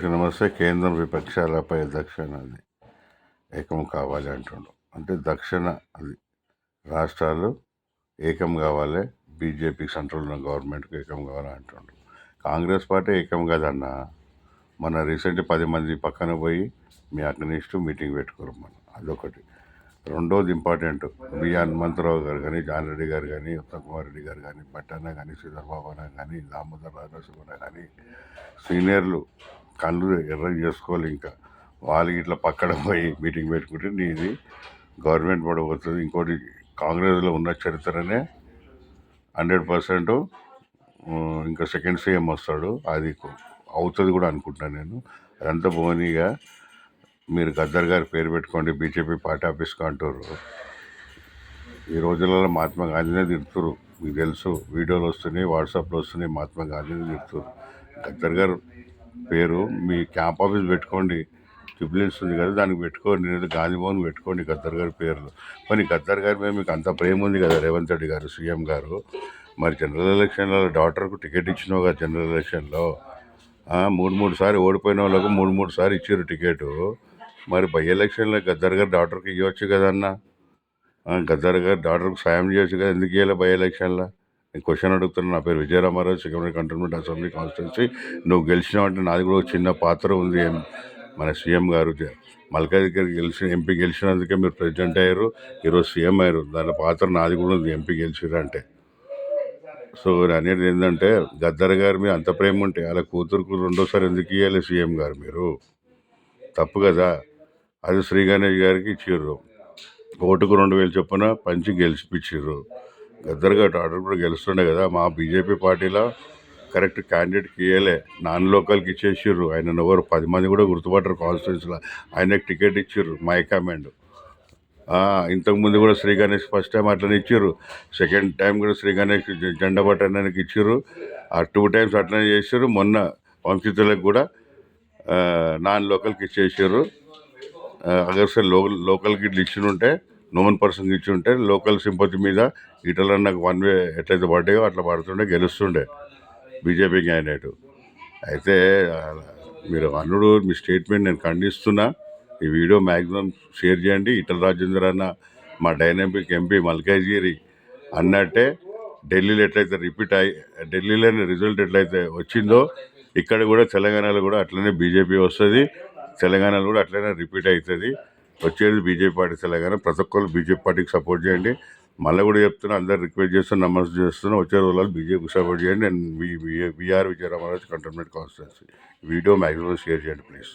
నమస్తే. కేంద్రం విపక్షాలపై దక్షిణ అది ఏకం కావాలి అంటుండు. అంటే దక్షిణ అది రాష్ట్రాలు ఏకం కావాలి, బీజేపీకి సెంట్రల్ ఉన్న గవర్నమెంట్కి ఏకం కావాలి అంటుండు. కాంగ్రెస్ పార్టీ ఏకం కాదన్న. మన రీసెంట్ 10 మంది పక్కన పోయి మీ అగ్నిస్టు మీటింగ్ పెట్టుకోరు మనం. అదొకటి. రెండోది ఇంపార్టెంట్, బిఆర్ హనుమంతరావు గారు కానీ, జాన్ రెడ్డి గారు కానీ, ఉత్తమ్ కుమార్ రెడ్డి గారు కానీ, పట్టణ కానీ, శ్రీధర్బాబు అన్న కానీ, దామోదర్ రాజనరసింహ కానీ, సీనియర్లు కళ్ళు ఎర్ర చేసుకోవాలి. ఇంకా వాళ్ళకి ఇట్లా పక్కన పోయి మీటింగ్ పెట్టుకుంటే నీది గవర్నమెంట్ పడబోతుంది. ఇంకోటి, కాంగ్రెస్లో ఉన్న చరిత్రనే 100% ఇంకా సెకండ్ సీఎం వస్తాడు, అది అవుతుంది కూడా అనుకుంటున్నాను నేను. అదంతా పోనీగా మీరు గద్దర్ గారి పేరు పెట్టుకోండి, బీజేపీ పార్టీ ఆఫీస్కి అంటారు. ఈ రోజులలో మహాత్మా గాంధీనే తిడుతురు, మీకు తెలుసు. వీడియోలు వస్తున్నాయి, వాట్సాప్లో వస్తున్నాయి, మహాత్మా గాంధీని తిడుతురు. గద్దర్ గారు పేరు మీ క్యాంప్ ఆఫీస్ పెట్టుకోండి, ట్రిబ్యులెన్స్ ఉంది కదా దానికి పెట్టుకోండి, లేదా గాంధీ భవన్ పెట్టుకోండి గద్దర్ గారి పేర్లు. మరి గద్దర్ గారి మీద మీకు అంత ప్రేమ ఉంది కదా రేవంత్ రెడ్డి గారు సీఎం గారు, మరి జనరల్ ఎలక్షన్లో డాక్టర్కు టికెట్ ఇచ్చినావు కదా, జనరల్ ఎలక్షన్లో 3 సార్లు ఓడిపోయిన వాళ్ళకు 3 సార్లు ఇచ్చారు టికెట్. మరి బై ఎలక్షన్లో గద్దర్ గారు డాక్టర్కి ఇవ్వచ్చు కదన్న. గద్దర్ గారు డాక్టర్కి సాయం చేయొచ్చు కదా, ఎందుకు ఇవ్వాలి బై ఎలక్షన్లో? నేను క్వశ్చన్ అడుగుతున్నాను. నా పేరు Vijaya Rama Rao, Secunderabad cantonment assembly constituency. నువ్వు గెలిచినావంటే నాది కూడా చిన్న పాత్ర ఉంది. మన సీఎం గారు మల్కాజ్ దగ్గర ఎంపీ గెలిచినందుకే మీరు ప్రెసిడెంట్ అయ్యారు, ఈరోజు సీఎం అయ్యారు. దాని పాత్ర నాది కూడా ఉంది, ఎంపీ గెలిచిరంటే. సో అనేది ఏంటంటే, గద్దర్ గారి మీద అంత ప్రేమ ఉంటే అలా కూతురుకు 2సారి ఎందుకు ఇవ్వాలి సీఎం గారు? మీరు తప్పు కదా. అది శ్రీ గణేష్ గారికి ఇచ్చిర్రు, ఓటుకు 2000 చొప్పున పంచి గెలిచిపించారు. గద్దర్ గారు ఆర్డర్ కూడా గెలుస్తుండే కదా. మా బీజేపీ పార్టీలో కరెక్ట్ క్యాండిడేట్కి ఇవ్వలే, నాన్ లోకల్కి ఇచ్చేసిర్రు. ఆయన ఎవరు 10 మంది కూడా గుర్తుపట్టరు కాన్స్టిట్యూన్సీలో. ఆయనకు టికెట్ ఇచ్చిర్రు మై కమాండ్. ఇంతకుముందు కూడా శ్రీ గణేష్ ఫస్ట్ టైం అట్లనే ఇచ్చిర్రు, సెకండ్ టైం కూడా శ్రీ గణేష్ జెండా పట్టడానికి ఇచ్చిర్రు. 2 టైమ్స్ అట్లనే చేసారు. మొన్న వంశీతులకు కూడా నాన్ లోకల్కి ఇచ్చేసారు. అగర్సే లోకల్కి ఇట్లా ఇచ్చి ఉంటే, నోమన్ పర్సన్కి ఇచ్చి ఉంటే, లోకల్ సింపతి మీద ఈటల నాకు 1 వే ఎట్లయితే పడ్డాయో అట్లా పడుతుండే, గెలుస్తుండే బీజేపీ క్యాండిడేట్. అయితే మీరు అన్నుడు మీ స్టేట్మెంట్ నేను ఖండిస్తున్నా. ఈ వీడియో మ్యాక్సిమం షేర్ చేయండి. ఈటల రాజేందర్ అన్న మా డైనమిక్ ఎంపీ మల్కాజ్గిరి అన్నట్టే ఢిల్లీలో ఎట్లయితే ఢిల్లీలోని రిజల్ట్ ఎట్లయితే వచ్చిందో, ఇక్కడ కూడా తెలంగాణలో కూడా అట్లనే బీజేపీ వస్తుంది, తెలంగాణలో కూడా అట్లనే రిపీట్ అవుతుంది. వచ్చేది బీజేపీ పార్టీ తెలంగాణ. ప్రతి ఒక్కరు బీజేపీ పార్టీకి సపోర్ట్ చేయండి. మళ్ళీ కూడా చెప్తున్నా, అందరు రిక్వెస్ట్ చేస్తున్నా, నమస్తే చేస్తున్నా, వచ్చే రోజుల్లో బీజేపీకి సపోర్ట్ చేయండి. And VR Vijayaramaraju cantonment constituency. Video maximum share చేయండి ప్లీజ్.